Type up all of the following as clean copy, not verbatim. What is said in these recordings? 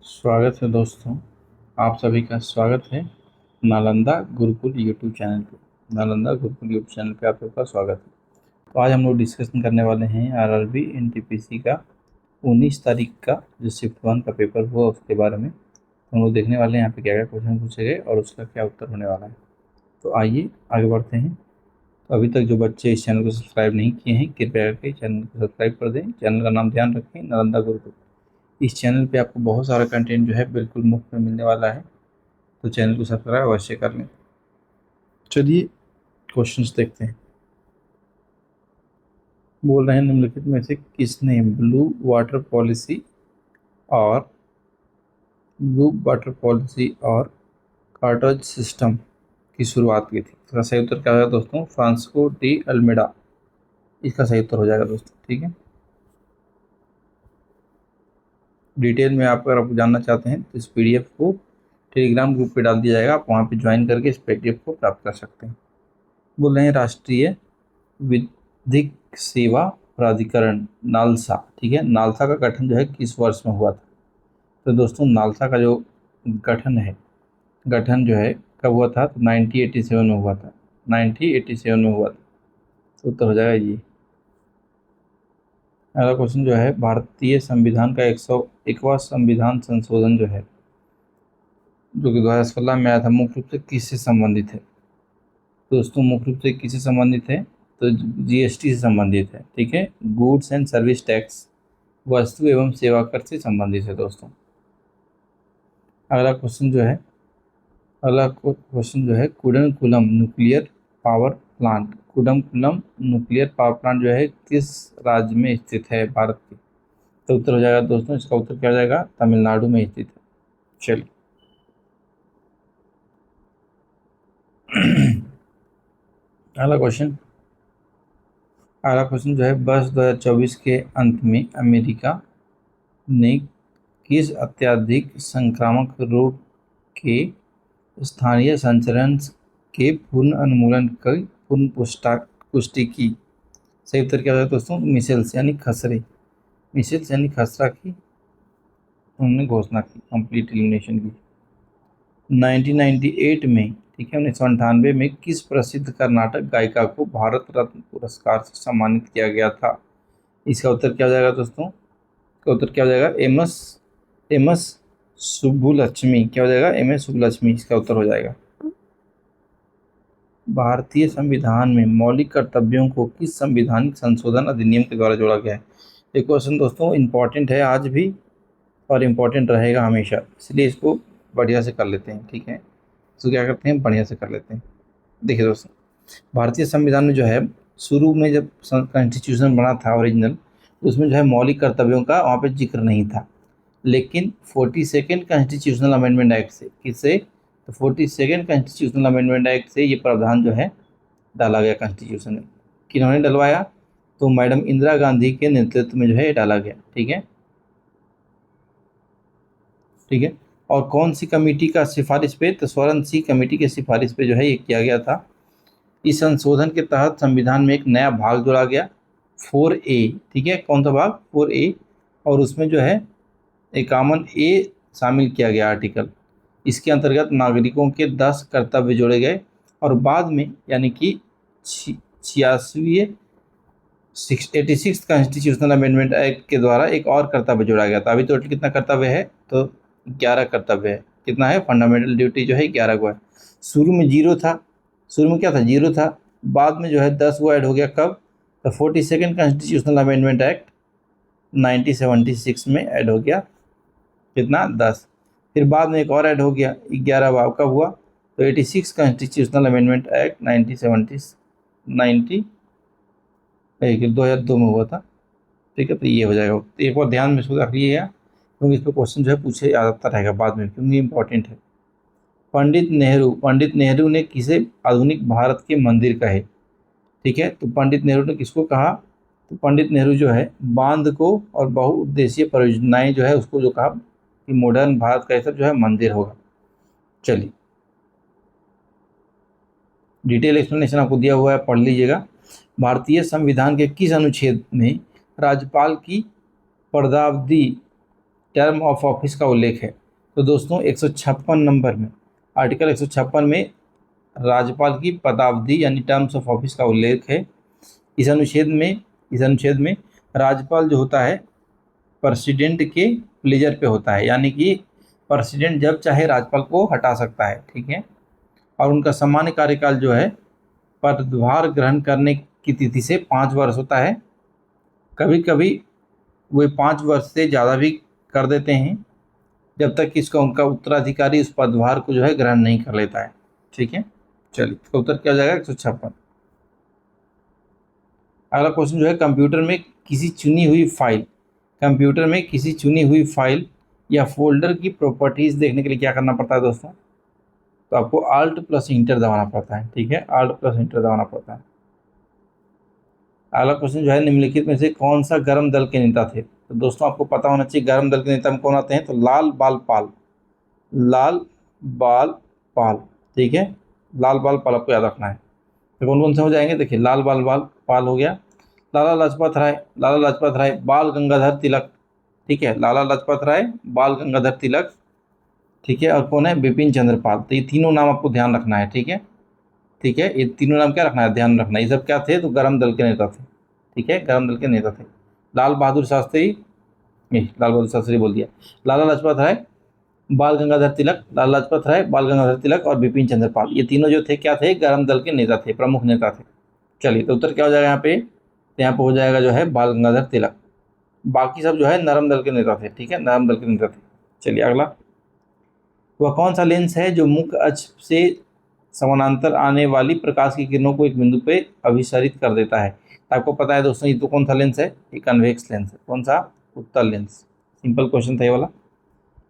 स्वागत है दोस्तों। आप सभी का स्वागत है नालंदा गुरुकुल यूट्यूब चैनल पे। नालंदा गुरुकुल यूट्यूब चैनल पे आप सबका स्वागत है। तो आज हम लोग डिस्कशन करने वाले हैं आरआरबी एनटीपीसी का 19 तारीख का जो शिफ्ट 1 का पेपर हुआ उसके बारे में। तो हम लोग देखने वाले हैं यहाँ पे क्या क्या क्वेश्चन पूछे गए और उसका क्या उत्तर होने वाला है। तो आइए आगे बढ़ते हैं। तो अभी तक जो बच्चे इस चैनल को सब्सक्राइब नहीं किए हैं कृपया करके चैनल को सब्सक्राइब कर दें। चैनल का नाम ध्यान रखें, नालंदा गुरुकुल। इस चैनल पे आपको बहुत सारा कंटेंट जो है बिल्कुल मुफ्त में मिलने वाला है, तो चैनल को सब्सक्राइब अवश्य कर लें। चलिए क्वेश्चंस देखते हैं। बोल रहे हैं निम्नलिखित में से किसने और ब्लू वाटर पॉलिसी और कार्टेज सिस्टम की शुरुआत की थी। इसका सही उत्तर क्या होगा दोस्तों? फ्रांसिस्को डी अल्मेडा इसका सही उत्तर हो जाएगा दोस्तों। ठीक है, डिटेल में आप अगर आप जानना चाहते हैं तो इस पीडीएफ को टेलीग्राम ग्रुप पे डाल दिया जाएगा, आप वहाँ पे ज्वाइन करके इस पीडीएफ को प्राप्त कर सकते हैं। बोल रहे हैं राष्ट्रीय विधिक सेवा प्राधिकरण नालसा, ठीक है, नालसा का गठन जो है किस वर्ष में हुआ था? तो दोस्तों नालसा का जो गठन जो है कब हुआ था? तो 1987 में हुआ था। 1987 में हुआ था, तो उत्तर हो जाएगा ये। अगला क्वेश्चन जो है भारतीय संविधान का 101वां संविधान संशोधन जो है जो कि 2016 में आया था, मुख्य रूप से किससे संबंधित है? दोस्तों मुख्य रूप से किससे संबंधित है? तो जीएसटी से संबंधित है। ठीक है, गुड्स एंड सर्विस टैक्स, वस्तु एवं सेवा कर से संबंधित है दोस्तों। अगला क्वेश्चन जो है Kudankulam nuclear power plant, Kudankulam nuclear power plant जो है किस राज्य में स्थित है भारत के? तो उत्तर हो जाएगा दोस्तों, इसका उत्तर क्या हो जाएगा? तमिलनाडु में स्थित है। चलिए अगला क्वेश्चन जो है वर्ष 2024 के अंत में अमेरिका ने किस अत्यधिक संक्रामक रोग के स्थानीय संचरण के पूर्ण उन्मूलन की पूर्ण पुष्टि की? सही उत्तर क्या होगा दोस्तों? मिसेल्स यानी खसरे, मिसेल्स यानी खसरा की उन्होंने घोषणा की कंप्लीट एलिमिनेशन की 1998 में। ठीक है, 1998 में किस प्रसिद्ध कर्नाटक गायिका को भारत रत्न पुरस्कार से सम्मानित किया गया था? इसका उत्तर क्या हो जाएगा दोस्तों? इसका उत्तर क्या हो जाएगा? M S Subbulakshmi. क्या हो जाएगा? एम एस सुब्बुलक्ष्मी इसका उत्तर हो जाएगा। भारतीय संविधान में मौलिक कर्तव्यों को किस संवैधानिक संशोधन अधिनियम के द्वारा जोड़ा गया है? ये क्वेश्चन दोस्तों इम्पॉर्टेंट है आज भी और इम्पॉर्टेंट रहेगा हमेशा, इसलिए इसको बढ़िया से कर लेते हैं। ठीक है, तो क्या करते हैं, बढ़िया से कर लेते हैं। देखिए दोस्तों, भारतीय संविधान में जो है शुरू में जब कॉन्स्टिट्यूशन बना था ओरिजिनल, उसमें जो है मौलिक कर्तव्यों का वहाँ पे जिक्र नहीं था। लेकिन 42nd कॉन्स्टिट्यूशनल अमेंडमेंट एक्ट से, किससे? तो 42nd कॉन्स्टिट्यूशनल अमेंडमेंट एक्ट से ये प्रावधान जो है डाला गया कॉन्स्टिट्यूशन में। किन्होंने डलवाया? तो मैडम इंदिरा गांधी के नेतृत्व में जो है डाला गया। ठीक है, ठीक है। और कौन सी कमेटी का सिफारिश पे? तो स्वर्ण सिंह कमेटी के सिफारिश पे जो है ये किया गया था। इस संशोधन के तहत संविधान में एक नया भाग जोड़ा गया 4A। ठीक है, कौन सा भाग? 4A। और उसमें जो है 51A शामिल किया गया आर्टिकल। इसके अंतर्गत नागरिकों के 10 कर्तव्य जोड़े गए और बाद में यानी कि 86 कॉन्स्टिट्यूशनल अमेंडमेंट एक्ट के द्वारा एक और कर्तव्य जोड़ा गया था। अभी टोटल कितना कर्तव्य है? तो 11 कर्तव्य है। कितना है? फंडामेंटल ड्यूटी जो है 11 को है। शुरू में 0 था, शुरू में क्या था? 0 था। बाद में जो है 10 वो ऐड हो गया। कब? तो 42nd कॉन्स्टिट्यूशनल अमेंडमेंट एक्ट 1976 में ऐड हो गया। कितना? 10। फिर बाद में एक और ऐड हो गया 11वां। कब हुआ? तो 86 कॉन्स्टिट्यूशनल अमेंडमेंट एक्ट 2002 में हुआ था। ठीक है, तो ये हो जाएगा। तो एक बार ध्यान में इसको रख लीजिएगा क्योंकि इस पर क्वेश्चन जो है पूछे आता रहेगा बाद में, क्योंकि इंपॉर्टेंट है। पंडित नेहरू ने किसे आधुनिक भारत के मंदिर कहे? ठीक है, तो पंडित नेहरू ने किसको कहा? तो पंडित नेहरू जो है बांध को और बहुउद्देशीय परियोजनाएं जो है उसको जो कहा कि मॉडर्न भारत का ऐसा जो है मंदिर होगा। चलिए डिटेल एक्सप्लेनेशन आपको दिया हुआ है, पढ़ लीजिएगा। भारतीय संविधान के किस अनुच्छेद में राज्यपाल की पदावधि टर्म ऑफ ऑफिस का उल्लेख है। तो दोस्तों 156 नंबर में, आर्टिकल 156 में राज्यपाल की पदावधि यानी टर्म्स ऑफ ऑफिस का उल्लेख है। इस अनुच्छेद में राज्यपाल जो होता है प्रेसिडेंट के प्लेजर पे होता है, यानी कि प्रेसिडेंट जब चाहे राज्यपाल को हटा सकता है, ठीक है। और उनका सामान्य कार्यकाल जो है पदभार ग्रहण करने की तिथि से 5 वर्ष होता है। कभी कभी वे 5 वर्ष से ज़्यादा भी कर देते हैं, जब तक कि इसका उनका उत्तराधिकारी उस पदभार को जो है ग्रहण नहीं कर लेता है, ठीक है। चलिए, इसका उत्तर क्या हो जाएगा? 156। अगला क्वेश्चन जो है, कंप्यूटर में किसी चुनी हुई फाइल या फोल्डर की प्रॉपर्टीज देखने के लिए क्या करना पड़ता है दोस्तों? तो आपको Alt + इंटर दबाना पड़ता है, ठीक है, Alt + इंटर दबाना पड़ता है। अगला क्वेश्चन जो है, निम्नलिखित में से कौन सा गर्म दल के नेता थे? तो दोस्तों आपको पता होना चाहिए गर्म दल के नेता में कौन आते हैं। तो लाल बाल पाल, ठीक है, लाल बाल पाल आपको याद रखना है। तो कौन कौन से हो जाएंगे? देखिए, लाल बाल पाल हो गया, लाला लाजपत राय, बाल गंगाधर तिलक, ठीक है, लाला लाजपत राय, बाल गंगाधर तिलक, ठीक है, और कौन है? बिपिन चंद्र पाल। तो ये तीनों नाम आपको ध्यान रखना है, ठीक है, ठीक है, ये तीनों नाम क्या रखना है? ध्यान रखना है। ये सब क्या थे? तो गर्म दल के नेता थे, ठीक है, गर्म दल के नेता थे। लाल बहादुर शास्त्री, लाल बहादुर शास्त्री बोल दिया, लाला लाजपत राय, बाल गंगाधर तिलक, लाला लाजपत राय, बाल गंगाधर तिलक और बिपिन चंद्र पाल, ये तीनों जो थे क्या थे? गर्म दल के नेता थे, प्रमुख नेता थे। चलिए, तो उत्तर क्या हो जाएगा यहाँ पे? तो यहाँ पे हो जाएगा जो है बाल गंगाधर तिलक। बाकी सब जो है नरम दल के नेता थे, ठीक है, नरम दल के नेता थे। चलिए अगला, वह कौन सा लेंस है जो मुख्य अक्ष से समानांतर आने वाली प्रकाश की किरणों को एक बिंदु पे अभिसारित कर देता है? तो आपको पता है दोस्तों, ये तो कौन सा लेंस है? ये कन्वेक्स लेंस है। कौन सा? उत्तल लेंस। सिंपल क्वेश्चन था ये वाला।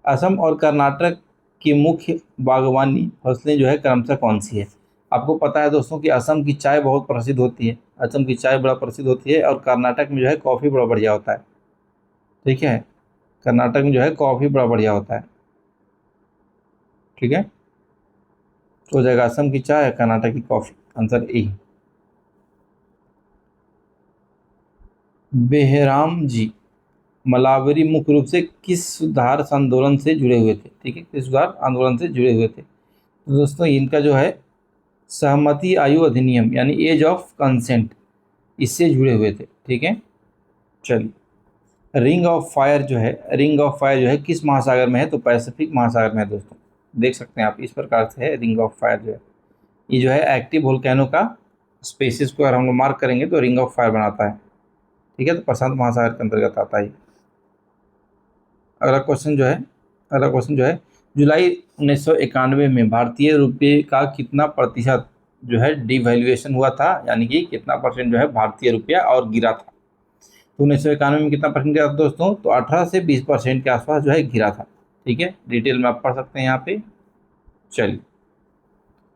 असम और कर्नाटक की मुख्य बागवानी फसलें जो है क्रमशः कौन सी है? आपको पता है दोस्तों कि असम की चाय बहुत प्रसिद्ध होती है, असम की चाय बड़ा प्रसिद्ध होती है, और कर्नाटक में जो है कॉफ़ी बड़ा बढ़िया होता है, ठीक है, कर्नाटक में जो है कॉफ़ी बड़ा बढ़िया होता है, ठीक है। तो हो जाएगा असम की चाय, कर्नाटक की कॉफ़ी, आंसर ए। बेहराम जी मलावरी मुख्य रूप से किस सुधार आंदोलन से जुड़े हुए थे? ठीक है, किस सुधार आंदोलन से जुड़े हुए थे? तो दोस्तों इनका जो है सहमति आयु अधिनियम यानी एज ऑफ कंसेंट, इससे जुड़े हुए थे, ठीक है। चलिए, रिंग ऑफ फायर जो है किस महासागर में है? तो पैसिफिक महासागर में है दोस्तों। देख सकते हैं आप, इस प्रकार से है रिंग ऑफ फायर जो है, ये जो है एक्टिव वोल्केनो का स्पेसिस को अगर हम लोग मार्क करेंगे तो रिंग ऑफ फायर बनाता है, ठीक है। तो प्रशांत महासागर के अंतर्गत आता है। अगला क्वेश्चन जो है जुलाई 1991 में भारतीय रुपये का कितना प्रतिशत जो है डिवैल्यूएशन हुआ था, यानी कि कितना परसेंट जो है भारतीय रुपया और गिरा था? तो 1991 में कितना परसेंट गिरा था दोस्तों? तो 18 से 20% के आसपास जो है गिरा था, ठीक है। डिटेल में आप पढ़ सकते हैं यहाँ पे। चलिए,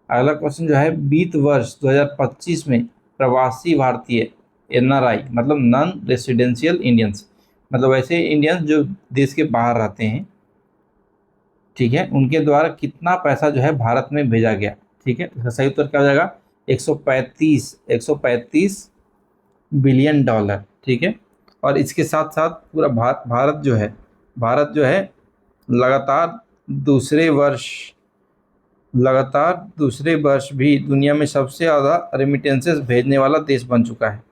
अगला क्वेश्चन जो है, बीत वर्ष 2025 में प्रवासी भारतीय NRI मतलब नॉन रेसिडेंशियल इंडियंस, मतलब ऐसे इंडियंस जो देश के बाहर रहते हैं, ठीक है, उनके द्वारा कितना पैसा जो है भारत में भेजा गया? ठीक है, इसका सही उत्तर क्या हो जाएगा? 135 बिलियन डॉलर, ठीक है। और इसके साथ साथ पूरा भारत जो है लगातार दूसरे वर्ष भी दुनिया में सबसे ज़्यादा रेमिटेंसेस भेजने वाला देश बन चुका है,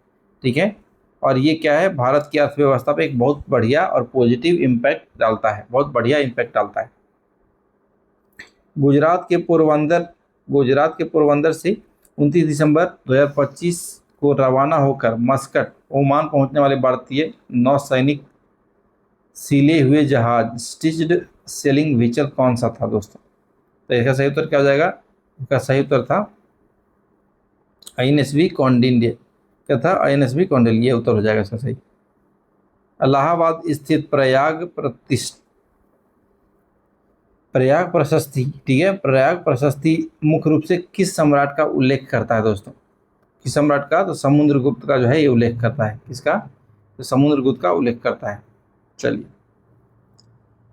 ठीक है। और ये क्या है? भारत की अर्थव्यवस्था पे एक बहुत बढ़िया और पॉजिटिव इम्पैक्ट डालता है, बहुत बढ़िया इम्पैक्ट डालता है। गुजरात के पोरबंदर से 29 दिसंबर 2025 को रवाना होकर मस्कट ओमान पहुंचने वाले भारतीय नौसैनिक सिले हुए जहाज स्टिच्ड सेलिंग व्हीकल कौन सा था दोस्तों? तो इसका सही उत्तर क्या हो जाएगा? इसका सही उत्तर था INSV कौंडिन्य। क्या था? INSV कौंडिन्य, ये उत्तर हो जाएगा इसका सही। इलाहाबाद स्थित प्रयाग प्रशस्ति, ठीक है, प्रयाग प्रशस्ति मुख्य रूप से किस सम्राट का उल्लेख करता है दोस्तों? किस सम्राट का? तो समुद्रगुप्त का जो है ये उल्लेख करता है। किसका? तो समुद्रगुप्त का उल्लेख करता है। चलिए,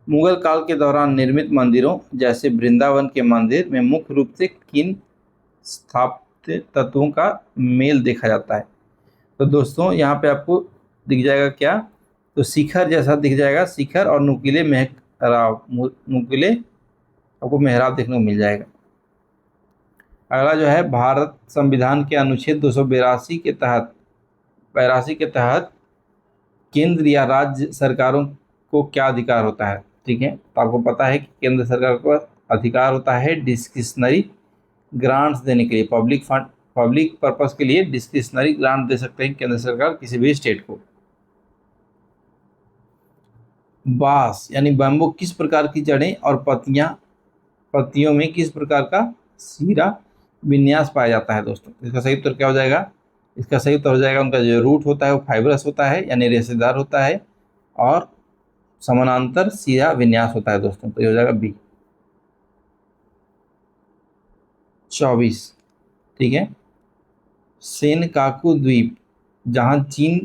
मुगल काल के दौरान निर्मित मंदिरों जैसे वृंदावन के मंदिर में मुख्य रूप से किन स्थापत्य तत्वों का मेल देखा जाता है? तो दोस्तों यहाँ पे आपको दिख जाएगा क्या? तो शिखर जैसा दिख जाएगा, शिखर, और नुकीले मेहराब, नुकीले आपको मेहराब देखने को मिल जाएगा। अगला जो है, भारत संविधान के अनुच्छेद 282 के तहत, 82 के तहत केंद्र या राज्य सरकारों को क्या अधिकार होता है? ठीक है, तो आपको पता है कि केंद्र सरकार को अधिकार होता है डिस्क्रिशनरी ग्रांट्स देने के लिए, पब्लिक फंड, पब्लिक पर्पस के लिए डिस्क्रिशनरी ग्रांट दे सकते हैं केंद्र सरकार किसी भी स्टेट को। बांस यानी बैम्बू किस प्रकार की जड़ें और पत्तियों में किस प्रकार का सीरा विन्यास पाया जाता है दोस्तों? इसका सही उत्तर क्या हो जाएगा? इसका सही उत्तर हो जाएगा, उनका जो रूट होता है वो फाइबरस होता है यानी रेशेदार होता है, और समानांतर सीधा विन्यास होता है दोस्तों। तो ये हो जाएगा बी। 24, ठीक है, सेनकाकू द्वीप, जहां चीन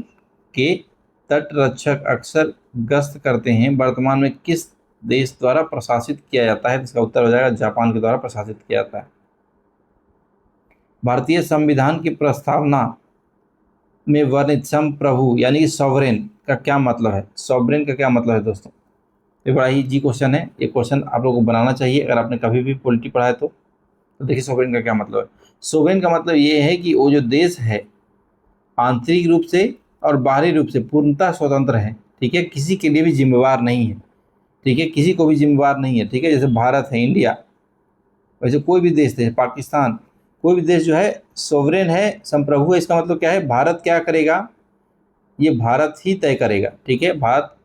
के तटरक्षक अक्सर गश्त करते हैं, वर्तमान में किस देश द्वारा प्रशासित किया जाता है? इसका उत्तर हो जाएगा जापान के द्वारा प्रशासित किया जाता है। भारतीय संविधान की प्रस्तावना में वर्णित संप्रभु यानी कि सॉवरेन का क्या मतलब है? सॉवरेन का क्या मतलब है दोस्तों? ये बड़ा ही इजी क्वेश्चन है, ये क्वेश्चन आप लोगों को बनाना चाहिए अगर आपने कभी भी पॉलिटी पढ़ा है तो देखिए सॉवरेन का क्या मतलब है। सॉवरेन का मतलब ये है कि वो जो देश है आंतरिक रूप से और बाहरी रूप से पूर्णतः स्वतंत्र है, ठीक है, किसी के लिए भी जिम्मेवार नहीं है, ठीक है, किसी को भी जिम्मेवार नहीं है, ठीक है, जैसे भारत है, इंडिया, वैसे कोई भी देश है, पाकिस्तान, कोई भी देश जो है सॉवरेन है, संप्रभु है। इसका मतलब क्या है? भारत क्या करेगा ये भारत ही तय करेगा, ठीक है, भारत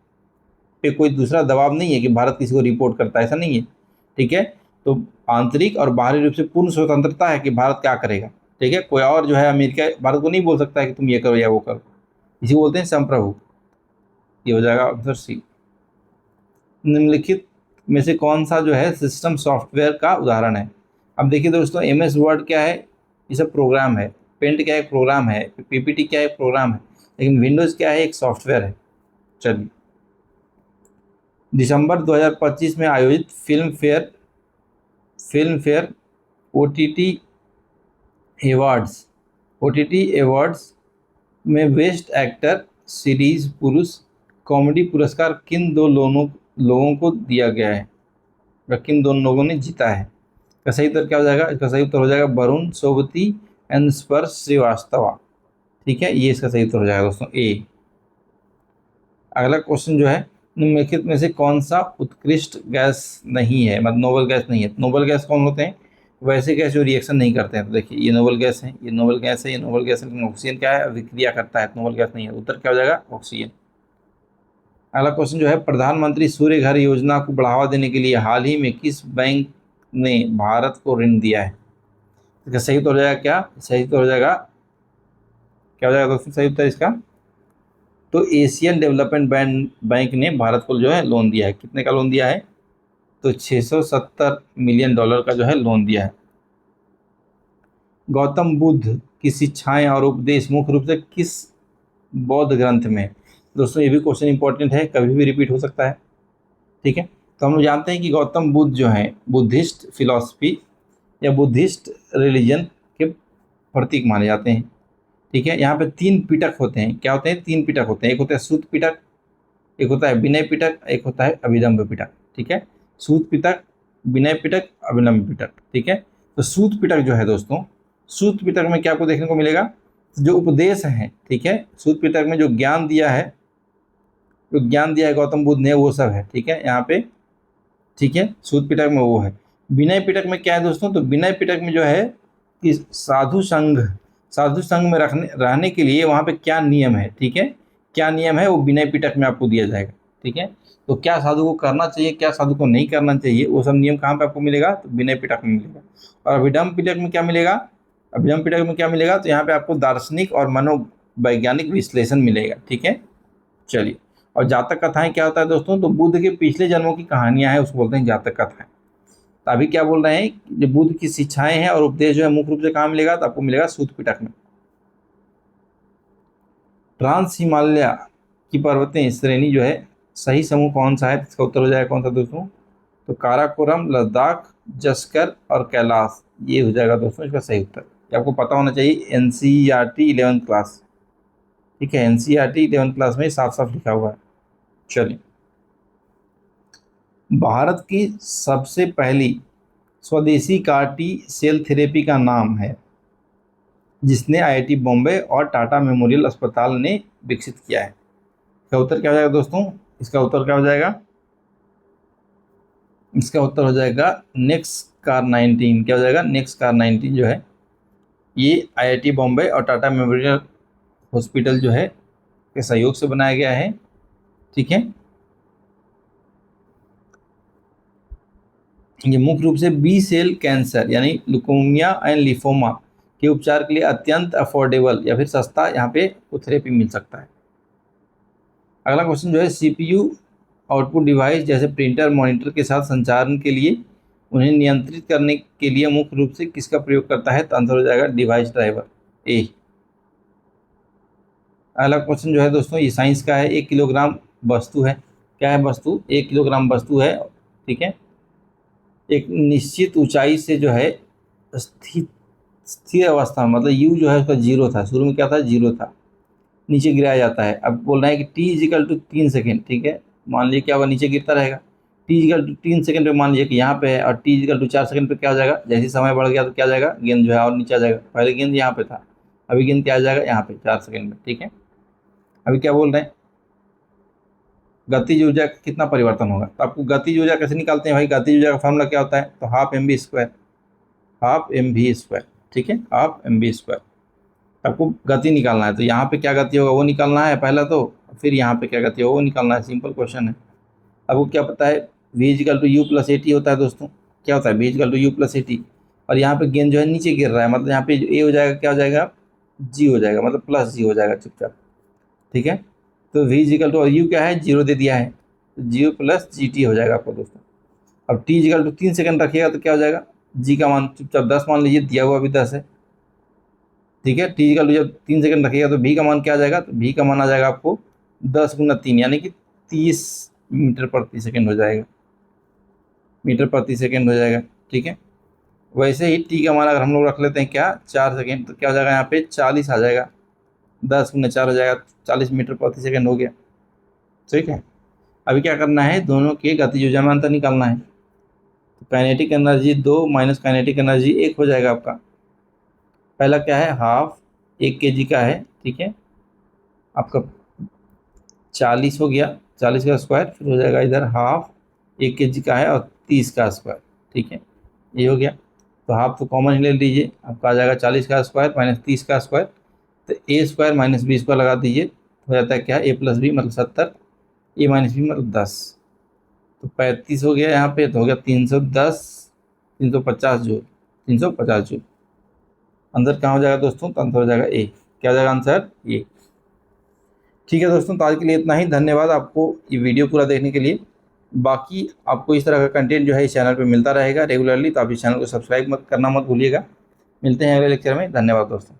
पे कोई दूसरा दबाव नहीं है कि भारत किसी को रिपोर्ट करता है, ऐसा नहीं है, ठीक है। तो आंतरिक और बाहरी रूप से पूर्ण स्वतंत्रता है कि भारत क्या करेगा, ठीक है, कोई और जो है अमेरिका भारत को नहीं बोल सकता है कि तुम ये करो या वो करो, इसी बोलते हैं संप्रभु। ये हो जाएगा आंसर सी। निम्नलिखित में से कौन सा जो है सिस्टम सॉफ्टवेयर का उदाहरण है? अब देखिए दोस्तों, MS वर्ड क्या है? ये सब प्रोग्राम है। पेंट क्या है? एक प्रोग्राम है। PPT क्या है? एक प्रोग्राम है। लेकिन विंडोज़ क्या है? एक सॉफ्टवेयर है। चलिए, दिसंबर 2025 में आयोजित फिल्म फेयर OTT अवार्ड्स में बेस्ट एक्टर सीरीज पुरुष कॉमेडी पुरस्कार किन दो लोगों को दिया गया है, या किन दोनों लोगों ने जीता है? इसका सही उत्तर क्या हो जाएगा? इसका सही उत्तर हो जाएगा वरुण सोबती एंड स्पर्श श्रीवास्तवा, ठीक है, ये इसका सही उत्तर हो जाएगा दोस्तों, ए। अगला क्वेश्चन जो है, निम्नलिखित में से कौन सा उत्कृष्ट गैस नहीं है, मतलब नोबल गैस नहीं है? नोबल गैस कौन होते हैं? वैसे गैस जो रिएक्शन नहीं करते हैं। तो देखिए, ये नोबल गैस है, ये नोबल गैस है, ये नोबल गैस है, लेकिन ऑक्सीजन क्या है? अभिक्रिया करता है, नोबल गैस नहीं है। उत्तर क्या हो जाएगा? ऑक्सीजन। अगला क्वेश्चन जो है, प्रधानमंत्री सूर्य घर योजना को बढ़ावा देने के लिए हाल ही में किस बैंक ने भारत को ऋण दिया है? इसका सही उत्तर हो जाएगा क्या? सही उत्तर हो जाएगा, क्या हो जाएगा दोस्तों सही उत्तर इसका? तो एशियन डेवलपमेंट बैंक ने भारत को जो है लोन दिया है। कितने का लोन दिया है? तो $670 मिलियन का जो है लोन दिया है। गौतम बुद्ध की शिक्षाएं और उपदेश मुख्य रूप से किस बौद्ध ग्रंथ में? दोस्तों ये भी क्वेश्चन इंपॉर्टेंट है, कभी भी रिपीट हो सकता है, ठीक है। तो हम लोग जानते हैं कि गौतम बुद्ध जो हैं बुद्धिस्ट फिलॉसफी या बुद्धिस्ट रिलीजन के प्रतीक माने जाते हैं, ठीक है। यहाँ पे 3 पिटक होते हैं। क्या होते हैं? 3 पिटक होते हैं। एक होता है सूत पिटक, एक होता है विनय पिटक, एक होता है अभिलंब पिटक, ठीक है। सूत पिटक, विनय पिटक, अभिलंब पिटक, ठीक है। तो सूत पिटक जो है दोस्तों, सूत पिटक में क्या आपको देखने को मिलेगा? जो उपदेश हैं, ठीक है, सूत पिटक में जो ज्ञान दिया है, गौतम बुद्ध ने, वो सब है, ठीक है, यहाँ पे, ठीक है। सूत पिटक में वो है। विनय पिटक में क्या है दोस्तों? तो विनय पिटक में जो है कि साधु संघ में रहने के लिए वहाँ पे क्या नियम है, ठीक है, क्या नियम है वो विनय पिटक में आपको दिया जाएगा, ठीक है। तो क्या साधु को करना चाहिए, क्या साधु को नहीं करना चाहिए, वो सब नियम कहाँ पे आपको मिलेगा? तो विनय पिटक में मिलेगा। और अभिधम्म पिटक में क्या मिलेगा? अभिधम्म पिटक में क्या मिलेगा? तो यहाँ पे आपको दार्शनिक और मनोवैज्ञानिक विश्लेषण मिलेगा, ठीक है। चलिए, और जातक कथाएं क्या होता है दोस्तों? तो बुद्ध के पिछले जन्मों की कहानियां हैं, उसको बोलते हैं जातक कथाएं। तो अभी क्या बोल रहे हैं? जो बुद्ध की शिक्षाएं हैं और उपदेश जो है मुख्य रूप से कहाँ मिलेगा? तो आपको मिलेगा सूत पिटक में। ट्रांस हिमालय की पर्वतीय श्रेणी जो है सही समूह कौन सा है? इसका उत्तर हो जाएगा कौन सा दोस्तों? तो काराकोरम, लद्दाख, जस्कर और कैलाश, ये हो जाएगा दोस्तों इसका सही उत्तर। ये आपको पता होना चाहिए, NCERT 11th क्लास, ठीक है, NCERT 11th क्लास में साफ साफ लिखा हुआ है। चलिए, भारत की सबसे पहली स्वदेशी कार टी सेल थेरेपी का नाम है जिसने आईआईटी बॉम्बे और टाटा मेमोरियल अस्पताल ने विकसित किया है। इसका उत्तर क्या हो जाएगा दोस्तों? इसका उत्तर क्या हो जाएगा? इसका उत्तर हो जाएगा नेक्सकार 19। क्या हो जाएगा? नेक्सकार 19 जो है ये आईआईटी बॉम्बे और टाटा मेमोरियल हॉस्पिटल जो है के सहयोग से बनाया गया है। ठीक है, ये मुख्य रूप से बी सेल कैंसर यानी ल्यूकेमिया एंड लिफोमा के उपचार के लिए अत्यंत अफोर्डेबल या फिर सस्ता यहाँ पे थेरेपी मिल सकता है। अगला क्वेश्चन जो है, सीपीयू आउटपुट डिवाइस जैसे प्रिंटर मॉनिटर के साथ संचारण के लिए उन्हें नियंत्रित करने के लिए मुख्य रूप से किसका प्रयोग करता है? तो आंसर हो जाएगा डिवाइस ड्राइवर, ए। अगला क्वेश्चन जो है दोस्तों, ये साइंस का है। 1 किलोग्राम वस्तु है। क्या है वस्तु? 1 किलोग्राम वस्तु है। ठीक है, एक निश्चित ऊंचाई से जो है स्थिर अवस्था में, मतलब यू जो है उसका 0 था, शुरू में क्या था? 0 था, नीचे गिराया जाता है। अब बोल रहा है कि टी इजिकल टू 3 सेकेंड। ठीक है, मान लीजिए क्या होगा? नीचे गिरता रहेगा। टी इजिकल टू 3 सेकेंड पे मान लीजिए कि यहाँ पे है और टी इजिकल टू 4 सेकेंड पे क्या हो जाएगा? जैसे समय बढ़ गया तो क्या हो जाएगा? गेंद जो है और नीचे आ जाएगा। पहले गेंद यहाँ पे था, अभी गेंद क्या आ जाएगा? यहाँ पे 4 सेकेंड में। ठीक है, अभी क्या बोल रहे हैं? गतिज ऊर्जा का कितना परिवर्तन होगा? तो आपको गतिज ऊर्जा कैसे निकालते हैं भाई? गतिज ऊर्जा का फॉर्मूला क्या होता है? तो half M V square, half M V square. ठीक है, हाफ एम वी स्क्वायर। आपको गति निकालना है, तो यहाँ पे क्या गति होगा वो निकालना है पहला, तो फिर यहाँ पे क्या गति होगा वो निकालना है। सिंपल क्वेश्चन है। आपको क्या पता है? V equal to U plus A T होता है दोस्तों। क्या होता है? V equal to U plus A T. और यहाँ पे गेंद जो है नीचे गिर रहा है, मतलब यहाँ पे ए हो जाएगा, क्या हो जाएगा? जी हो जाएगा, मतलब प्लस जी हो जाएगा चुपचाप। ठीक है, तो वी इजिकल टू, और यू क्या है? 0 दे दिया है, तो 0 प्लस जी टी हो जाएगा आपको दोस्तों। अब टी इजिकल टू 3 सेकंड रखिएगा तो क्या हो जाएगा? जी का मान चुपचाप 10 मान लीजिए, दिया हुआ अभी 10 है। ठीक है, टी इजिकल टू जब 3 सेकंड रखिएगा तो भी का मान क्या आ जाएगा? तो भी का मान आ जाएगा आपको 10 गुना 3 यानी कि 30 मीटर प्रति सेकंड हो जाएगा, मीटर प्रति सेकंड हो जाएगा। ठीक है, वैसे ही टी का मान अगर हम लोग रख लेते हैं क्या? 4 सेकंड, तो क्या हो जाएगा? यहाँ पे 40 आ जाएगा, 10 गुना 4 हो जाएगा, 40 मीटर प्रति सेकंड हो गया। ठीक है, अभी क्या करना है? दोनों के गतिज ऊर्जा में अंतर निकालना है। तो kinetic energy 2 minus kinetic energy 1 हो जाएगा आपका। पहला क्या है? हाफ 1 kg का है। ठीक है, आपका 40 हो गया, 40 का स्क्वायर, फिर हो जाएगा इधर हाफ 1 kg का है और 30 का स्क्वायर। ठीक है, ये हो गया। तो हाफ तो कॉमन ही ले लीजिए, आपका आ जाएगा 40 का स्क्वायर माइनस 30 का स्क्वायर, तो ए स्क्वायर माइनस बी स्क्वायर लगा दीजिए, हो जाता है क्या? ए प्लस बी मतलब 70, ए माइनस बी मतलब 10, तो 35 हो गया यहाँ पे, तो हो गया 310, 350 जूल, 350 जूल। आंसर कहाँ हो जाएगा दोस्तों? तो आंसर हो जाएगा ए। क्या हो जाएगा आंसर? ए। ठीक है दोस्तों, तो आज के लिए इतना ही। धन्यवाद आपको ये वीडियो पूरा देखने के लिए। बाकी आपको इस तरह का कंटेंट जो है इस चैनल पे मिलता रहेगा रेगुलरली, तो आप इस चैनल को सब्सक्राइब मत करना मत भूलिएगा। मिलते हैं अगले लेक्चर में। धन्यवाद दोस्तों।